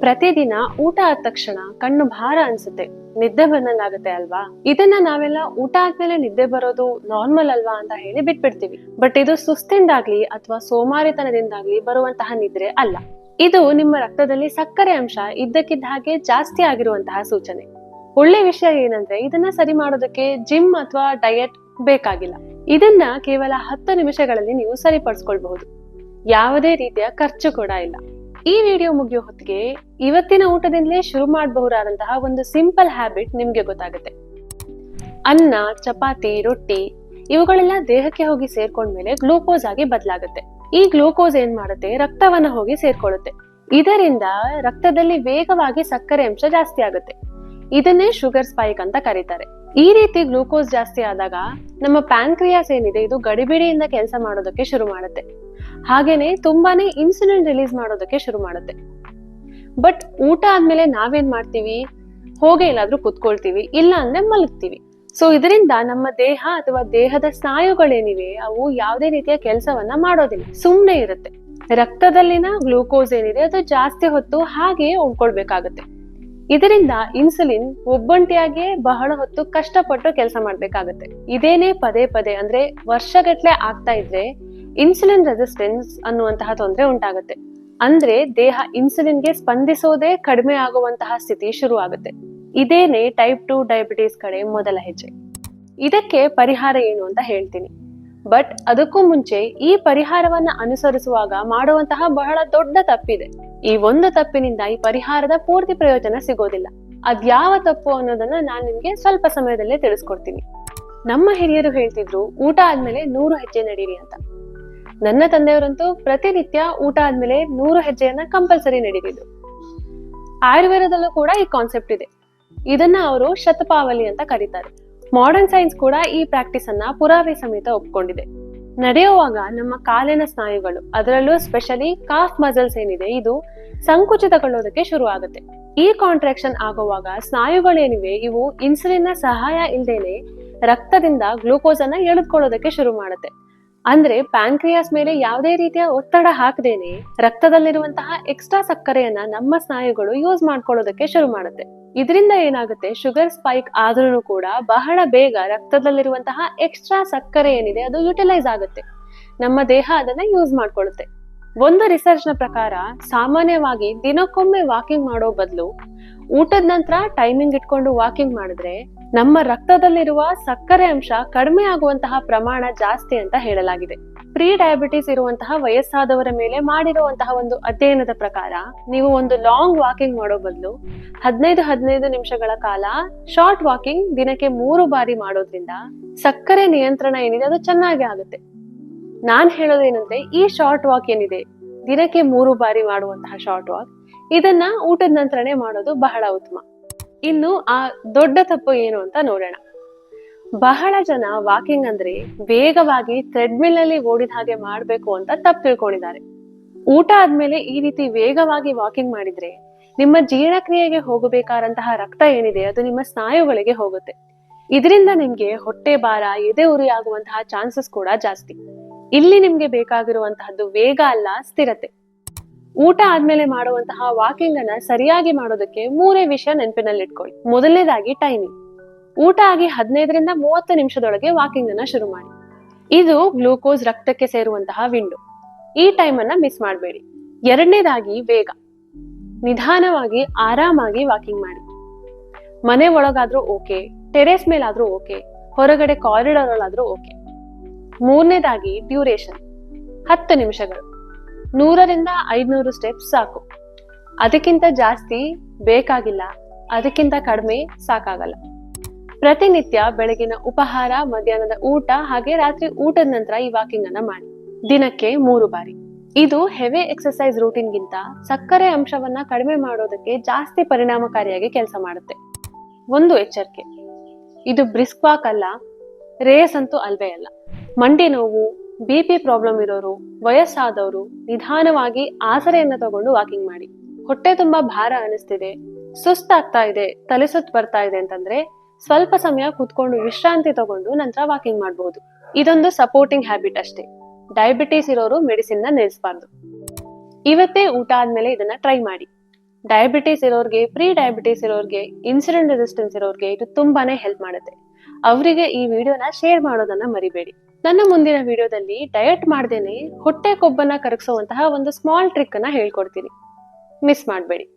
ಪ್ರತಿದಿನ ಊಟ ಆದ ತಕ್ಷಣ ಕಣ್ಣು ಭಾರ ಅನ್ಸುತ್ತೆ, ನಿದ್ದೆ ಬಂದಂಗಾಗುತ್ತೆ ಅಲ್ವಾ? ಇದನ್ನ ನಾವೆಲ್ಲ ಊಟ ಆದ್ಮೇಲೆ ನಿದ್ದೆ ಬರೋದು ನಾರ್ಮಲ್ ಅಲ್ವಾ ಅಂತ ಹೇಳಿ ಬಿಟ್ಬಿಡ್ತೀವಿ. ಬಟ್ ಇದು ಸುಸ್ತಿಂದಾಗ್ಲಿ ಅಥವಾ ಸೋಮಾರಿತನದಿಂದಾಗ್ಲಿ ಬರುವಂತಹ ನಿದ್ರೆ ಅಲ್ಲ. ಇದು ನಿಮ್ಮ ರಕ್ತದಲ್ಲಿ ಸಕ್ಕರೆ ಅಂಶ ಇದ್ದಕ್ಕಿದ್ದ ಹಾಗೆ ಜಾಸ್ತಿ ಆಗಿರುವಂತಹ ಸೂಚನೆ. ಒಳ್ಳೆ ವಿಷಯ ಏನಂದ್ರೆ ಇದನ್ನ ಸರಿ ಮಾಡೋದಕ್ಕೆ ಜಿಮ್ ಅಥವಾ ಡಯಟ್ ಬೇಕಾಗಿಲ್ಲ. ಇದನ್ನ ಕೇವಲ 10 ನಿಮಿಷಗಳಲ್ಲಿ ನೀವು ಸರಿಪಡಿಸ್ಕೊಳ್ಬಹುದು. ಯಾವುದೇ ರೀತಿಯ ಖರ್ಚು ಕೂಡ ಇಲ್ಲ. ಈ ವಿಡಿಯೋ ಮುಗಿಯೋ ಹೊತ್ತಿಗೆ ಇವತ್ತಿನ ಊಟದಿಂದಲೇ ಶುರು ಮಾಡಬಹುದಾದಂತಹ ಒಂದು ಸಿಂಪಲ್ ಹ್ಯಾಬಿಟ್ ನಿಮ್ಗೆ ಗೊತ್ತಾಗುತ್ತೆ. ಅನ್ನ, ಚಪಾತಿ, ರೊಟ್ಟಿ ಇವುಗಳೆಲ್ಲ ದೇಹಕ್ಕೆ ಹೋಗಿ ಸೇರ್ಕೊಂಡ್ಮೇಲೆ ಗ್ಲೂಕೋಸ್ ಆಗಿ ಬದಲಾಗುತ್ತೆ. ಈ ಗ್ಲೂಕೋಸ್ ಏನ್ ಮಾಡುತ್ತೆ, ರಕ್ತವನ್ನ ಹೋಗಿ ಸೇರ್ಕೊಳ್ಳುತ್ತೆ. ಇದರಿಂದ ರಕ್ತದಲ್ಲಿ ವೇಗವಾಗಿ ಸಕ್ಕರೆ ಅಂಶ ಜಾಸ್ತಿ ಆಗುತ್ತೆ. ಇದನ್ನೇ ಶುಗರ್ ಸ್ಪೈಕ್ ಅಂತ ಕರೀತಾರೆ. ಈ ರೀತಿ ಗ್ಲೂಕೋಸ್ ಜಾಸ್ತಿ ಆದಾಗ ನಮ್ಮ ಪ್ಯಾನ್ಕ್ರಿಯಾಸ್ ಏನಿದೆ ಇದು ಗಡಿಬಿಡಿಯಿಂದ ಕೆಲಸ ಮಾಡೋದಕ್ಕೆ ಶುರು ಮಾಡುತ್ತೆ. ಹಾಗೇನೆ ತುಂಬಾನೇ ಇನ್ಸುಲಿನ್ ರಿಲೀಸ್ ಮಾಡೋದಕ್ಕೆ ಶುರು ಮಾಡುತ್ತೆ. ಬಟ್ ಊಟ ಆದ್ಮೇಲೆ ನಾವೇನ್ ಮಾಡ್ತೀವಿ, ಹೋಗಿ ಎಲ್ಲಾದ್ರೂ ಕುತ್ಕೊಳ್ತೀವಿ, ಇಲ್ಲ ಅಂದ್ರೆ ಮಲಗ್ತೀವಿ. ಸೊ ಇದರಿಂದ ನಮ್ಮ ದೇಹ ಅಥವಾ ದೇಹದ ಸ್ನಾಯುಗಳೇನಿವೆ ಅವು ಯಾವುದೇ ರೀತಿಯ ಕೆಲಸವನ್ನ ಮಾಡೋದಿಲ್ಲ, ಸುಮ್ನೆ ಇರುತ್ತೆ. ರಕ್ತದಲ್ಲಿನ ಗ್ಲೂಕೋಸ್ ಏನಿದೆ ಅದು ಜಾಸ್ತಿ ಹೊತ್ತು ಹಾಗೆ ಉಳ್ಕೊಳ್ಬೇಕಾಗತ್ತೆ. ಇದರಿಂದ ಇನ್ಸುಲಿನ್ ಒಬ್ಬಂಟಿಯಾಗಿಯೇ ಬಹಳ ಹೊತ್ತು ಕಷ್ಟಪಟ್ಟು ಕೆಲಸ ಮಾಡ್ಬೇಕಾಗತ್ತೆ. ಇದೇನೇ ಪದೇ ಪದೇ ಅಂದ್ರೆ ವರ್ಷಗಟ್ಲೆ ಆಗ್ತಾ ಇದ್ರೆ ಇನ್ಸುಲಿನ್ ರೆಸಿಸ್ಟೆನ್ಸ್ ಅನ್ನುವಂತಹ ತೊಂದರೆ ಉಂಟಾಗುತ್ತೆ. ಅಂದ್ರೆ ದೇಹ ಇನ್ಸುಲಿನ್ಗೆ ಸ್ಪಂದಿಸೋದೇ ಕಡಿಮೆ ಆಗುವಂತಹ ಸ್ಥಿತಿ ಶುರು ಆಗುತ್ತೆ. ಇದೇನೆ ಟೈಪ್ 2 ಡಯಾಬಿಟೀಸ್ ಕಡೆ ಮೊದಲ ಹೆಜ್ಜೆ. ಇದಕ್ಕೆ ಪರಿಹಾರ ಏನು ಅಂತ ಹೇಳ್ತೀನಿ. ಬಟ್ ಅದಕ್ಕೂ ಮುಂಚೆ ಈ ಪರಿಹಾರವನ್ನ ಅನುಸರಿಸುವಾಗ ಮಾಡುವಂತಹ ಬಹಳ ದೊಡ್ಡ ತಪ್ಪಿದೆ. ಈ ಒಂದು ತಪ್ಪಿನಿಂದ ಈ ಪರಿಹಾರದ ಪೂರ್ತಿ ಪ್ರಯೋಜನ ಸಿಗೋದಿಲ್ಲ. ಅದ್ಯಾವ ತಪ್ಪು ಅನ್ನೋದನ್ನ ನಾನ್ ನಿಮ್ಗೆ ಸ್ವಲ್ಪ ಸಮಯದಲ್ಲೇ ತಿಳಿಸ್ಕೊಡ್ತೀನಿ. ನಮ್ಮ ಹಿರಿಯರು ಹೇಳ್ತಿದ್ರು ಊಟ ಆದ್ಮೇಲೆ 100 ಹೆಜ್ಜೆ ನಡೀರಿ ಅಂತ. ನನ್ನ ತಂದೆಯವರಂತೂ ಪ್ರತಿನಿತ್ಯ ಊಟ ಆದ್ಮೇಲೆ 100 ಹೆಜ್ಜೆಯನ್ನ ಕಂಪಲ್ಸರಿ ನಡೀತಿದ್ರು. ಆಯುರ್ವೇದದಲ್ಲೂ ಕೂಡ ಈ ಕಾನ್ಸೆಪ್ಟ್ ಇದೆ. ಇದನ್ನ ಅವರು ಶತಪಾವಲಿ ಅಂತ ಕರೀತಾರೆ. ಮಾಡರ್ನ್ ಸೈನ್ಸ್ ಕೂಡ ಈ ಪ್ರಾಕ್ಟೀಸ್ ಅನ್ನ ಪುರಾವೆ ಸಮೇತ ಒಪ್ಕೊಂಡಿದೆ. ನಡೆಯುವಾಗ ನಮ್ಮ ಕಾಲಿನ ಸ್ನಾಯುಗಳು, ಅದರಲ್ಲೂ ಸ್ಪೆಷಲಿ ಕಾಫ್ ಮಸಲ್ಸ್ ಏನಿದೆ ಇದು ಸಂಕುಚಿತಗೊಳ್ಳೋದಕ್ಕೆ ಶುರು ಆಗುತ್ತೆ. ಈ ಕಾಂಟ್ರಾಕ್ಷನ್ ಆಗುವಾಗ ಸ್ನಾಯುಗಳೇನಿವೆ ಇವು ಇನ್ಸುಲಿನ್ ನ ಸಹಾಯ ಇಲ್ದೇನೆ ರಕ್ತದಿಂದ ಗ್ಲೂಕೋಸ್ ಅನ್ನ ಎಳೆದುಕೊಳ್ಳೋದಕ್ಕೆ ಶುರು ಮಾಡುತ್ತೆ. ಅಂದ್ರೆ ಪ್ಯಾನ್ಕ್ರಿಯಾಸ್ ಮೇಲೆ ಯಾವುದೇ ರೀತಿಯ ಒತ್ತಡ ಹಾಕದೇನೆ ರಕ್ತದಲ್ಲಿರುವಂತಹ ಎಕ್ಸ್ಟ್ರಾ ಸಕ್ಕರೆಯನ್ನ ನಮ್ಮ ಸ್ನಾಯುಗಳು ಯೂಸ್ ಮಾಡ್ಕೊಳ್ಳೋದಕ್ಕೆ ಶುರು ಮಾಡುತ್ತೆ. ಇದರಿಂದ ಏನಾಗುತ್ತೆ, ಶುಗರ್ ಸ್ಪೈಕ್ ಆದ್ರೂ ಕೂಡ ಬಹಳ ಬೇಗ ರಕ್ತದಲ್ಲಿರುವಂತಹ ಎಕ್ಸ್ಟ್ರಾ ಸಕ್ಕರೆ ಏನಿದೆ ಅದು ಯುಟಿಲೈಸ್ ಆಗುತ್ತೆ. ನಮ್ಮ ದೇಹ ಅದನ್ನ ಯೂಸ್ ಮಾಡ್ಕೊಳ್ಳುತ್ತೆ. ಒಂದು ರಿಸರ್ಚ್ ನ ಪ್ರಕಾರ ಸಾಮಾನ್ಯವಾಗಿ ದಿನಕ್ಕೊಮ್ಮೆ ವಾಕಿಂಗ್ ಮಾಡೋ ಬದಲು ಊಟದ ನಂತರ ಟೈಮಿಂಗ್ ಇಟ್ಕೊಂಡು ವಾಕಿಂಗ್ ಮಾಡಿದ್ರೆ ನಮ್ಮ ರಕ್ತದಲ್ಲಿರುವ ಸಕ್ಕರೆ ಅಂಶ ಕಡಿಮೆ ಆಗುವಂತಹ ಪ್ರಮಾಣ ಜಾಸ್ತಿ ಅಂತ ಹೇಳಲಾಗಿದೆ. ಪ್ರೀ ಡಯಾಬಿಟಿಸ್ ಇರುವಂತಹ ವಯಸ್ಸಾದವರ ಮೇಲೆ ಮಾಡಿರುವಂತಹ ಒಂದು ಅಧ್ಯಯನದ ಪ್ರಕಾರ ನೀವು ಒಂದು ಲಾಂಗ್ ವಾಕಿಂಗ್ ಮಾಡೋ ಬದಲು 15 ನಿಮಿಷಗಳ ಕಾಲ ಶಾರ್ಟ್ ವಾಕಿಂಗ್ ದಿನಕ್ಕೆ 3 ಬಾರಿ ಮಾಡೋದ್ರಿಂದ ಸಕ್ಕರೆ ನಿಯಂತ್ರಣ ಏನಿದೆ ಅದು ಚೆನ್ನಾಗಿ ಆಗುತ್ತೆ. ನಾನ್ ಹೇಳೋದೇನಂದ್ರೆ ಈ ಶಾರ್ಟ್ ವಾಕ್ ಏನಿದೆ ದಿನಕ್ಕೆ 3 ಬಾರಿ ಮಾಡುವಂತಹ ಶಾರ್ಟ್ ವಾಕ್ ಇದನ್ನ ಊಟದ ನಂತರನೇ ಮಾಡೋದು ಬಹಳ ಉತ್ತಮ. ಇನ್ನು ಆ ದೊಡ್ಡ ತಪ್ಪು ಏನು ಅಂತ ನೋಡೋಣ. ಬಹಳ ಜನ ವಾಕಿಂಗ್ ಅಂದ್ರೆ ವೇಗವಾಗಿ ಥ್ರೆಡ್ಮಿಲ್ ನಲ್ಲಿ ಓಡಿದ ಹಾಗೆ ಮಾಡ್ಬೇಕು ಅಂತ ತಪ್ಪು ತಿಳ್ಕೊಂಡಿದ್ದಾರೆ. ಊಟ ಆದ್ಮೇಲೆ ಈ ರೀತಿ ವೇಗವಾಗಿ ವಾಕಿಂಗ್ ಮಾಡಿದ್ರೆ ನಿಮ್ಮ ಜೀರ್ಣಕ್ರಿಯೆಗೆ ಹೋಗಬೇಕಾದಂತಹ ರಕ್ತ ಏನಿದೆ ಅದು ನಿಮ್ಮ ಸ್ನಾಯುಗಳಿಗೆ ಹೋಗುತ್ತೆ. ಇದರಿಂದ ನಿಮ್ಗೆ ಹೊಟ್ಟೆ ಭಾರ, ಎದೆ ಉರಿ ಆಗುವಂತಹ ಚಾನ್ಸಸ್ ಕೂಡ ಜಾಸ್ತಿ. ಇಲ್ಲಿ ನಿಮ್ಗೆ ಬೇಕಾಗಿರುವಂತಹದ್ದು ವೇಗ ಅಲ್ಲ, ಸ್ಥಿರತೆ. ಊಟ ಆದ್ಮೇಲೆ ಮಾಡುವಂತಹ ವಾಕಿಂಗ್ ಅನ್ನ ಸರಿಯಾಗಿ ಮಾಡೋದಕ್ಕೆ 3 ವಿಷಯ ನೆನಪಿನಲ್ಲಿಟ್ಕೊಳ್ಳಿ. ಮೊದಲನೇದಾಗಿ ಟೈಮಿಂಗ್. ಊಟ ಆಗಿ 15 ರಿಂದ 30 ನಿಮಿಷದೊಳಗೆ ವಾಕಿಂಗ್ ಅನ್ನ ಶುರು ಮಾಡಿ. ಇದು ಗ್ಲೂಕೋಸ್ ರಕ್ತಕ್ಕೆ ಸೇರುವಂತಹ ವಿಂಡೋ. ಈ ಟೈಮ್ ಅನ್ನ ಮಿಸ್ ಮಾಡಬೇಡಿ. ಎರಡನೇದಾಗಿ ವೇಗ. ನಿಧಾನವಾಗಿ ಆರಾಮಾಗಿ ವಾಕಿಂಗ್ ಮಾಡಿ. ಮನೆ ಒಳಗಾದ್ರೂ ಓಕೆ, ಟೆರೇಸ್ ಮೇಲಾದ್ರೂ ಓಕೆ, ಹೊರಗಡೆ ಕಾರಿಡಾರ್ ಅಲ್ಲಾದ್ರೂ ಓಕೆ. ಮೂರನೇದಾಗಿ ಡ್ಯೂರೇಷನ್. 10 ನಿಮಿಷಗಳು. 100 ರಿಂದ 500 ಸ್ಟೆಪ್ಸ್ ಸಾಕು. ಅದಕ್ಕಿಂತ ಜಾಸ್ತಿ ಬೇಕಾಗಿಲ್ಲ, ಅದಕ್ಕಿಂತ ಕಡಿಮೆ ಸಾಕಾಗಲ್ಲ. ಪ್ರತಿನಿತ್ಯ ಬೆಳಗಿನ ಉಪಹಾರ, ಮಧ್ಯಾಹ್ನದ ಊಟ ಹಾಗೆ ರಾತ್ರಿ ಊಟದ ನಂತರ ಈ ವಾಕಿಂಗ್ ಅನ್ನ ಮಾಡಿ. ದಿನಕ್ಕೆ 3 ಬಾರಿ. ಇದು ಹೆವಿ ಎಕ್ಸರ್ಸೈಸ್ ರೂಟೀನ್ ಗಿಂತ ಸಕ್ಕರೆ ಅಂಶವನ್ನ ಕಡಿಮೆ ಮಾಡೋದಕ್ಕೆ ಜಾಸ್ತಿ ಪರಿಣಾಮಕಾರಿಯಾಗಿ ಕೆಲಸ ಮಾಡುತ್ತೆ. ಒಂದು ಎಚ್ಚರಿಕೆ, ಇದು ಬ್ರಿಸ್ಕ್ ವಾಕ್ ಅಲ್ಲ, ರೇಸ್ ಅಂತೂ ಅಲ್ವೇ ಅಲ್ಲ. ಮಂಡಿ ನೋವು, BP ಪ್ರಾಬ್ಲಮ್ ಇರೋರು, ವಯಸ್ಸಾದವರು ನಿಧಾನವಾಗಿ ಆಸರೆಯನ್ನ ತಗೊಂಡು ವಾಕಿಂಗ್ ಮಾಡಿ. ಹೊಟ್ಟೆ ತುಂಬಾ ಭಾರ ಅನಿಸ್ತಿದೆ, ಸುಸ್ತಾಗ್ತಾ ಇದೆ, ತಲೆ ಸುತ್ತು ಬರ್ತಾ ಇದೆ ಅಂತಂದ್ರೆ ಸ್ವಲ್ಪ ಸಮಯ ಕುತ್ಕೊಂಡು ವಿಶ್ರಾಂತಿ ತಗೊಂಡು ನಂತರ ವಾಕಿಂಗ್ ಮಾಡಬಹುದು. ಇದೊಂದು ಸಪೋರ್ಟಿಂಗ್ ಹ್ಯಾಬಿಟ್ ಅಷ್ಟೇ. ಡಯಾಬಿಟಿಸ್ ಇರೋರು ಮೆಡಿಸಿನ್ ನ ನಿಲ್ಲಿಸಬಾರ್ದು. ಇವತ್ತೇ ಊಟ ಆದ್ಮೇಲೆ ಇದನ್ನ ಟ್ರೈ ಮಾಡಿ. ಡಯಾಬಿಟಿಸ್ ಇರೋರ್ಗೆ, ಪ್ರೀ ಡಯಾಬಿಟಿಸ್ ಇರೋರ್ಗೆ, ಇನ್ಸುಲಿನ್ ರೆಸಿಸ್ಟೆನ್ಸ್ ಇರೋರ್ಗೆ ಇದು ತುಂಬಾನೇ ಹೆಲ್ಪ್ ಮಾಡುತ್ತೆ. ಅವರಿಗೆ ಈ ವಿಡಿಯೋನ ಶೇರ್ ಮಾಡೋದನ್ನ ಮರಿಬೇಡಿ. ನನ್ನ ಮುಂದಿನ ವಿಡಿಯೋದಲ್ಲಿ ಡಯಟ್ ಮಾಡ್ದೇನೆ ಹೊಟ್ಟೆ ಕೊಬ್ಬನ್ನ ಕರಗಿಸುವಂತಹ ಒಂದು ಸ್ಮಾಲ್ ಟ್ರಿಕ್ ಅನ್ನ ಹೇಳ್ಕೊಡ್ತೀನಿ. ಮಿಸ್ ಮಾಡಬೇಡಿ.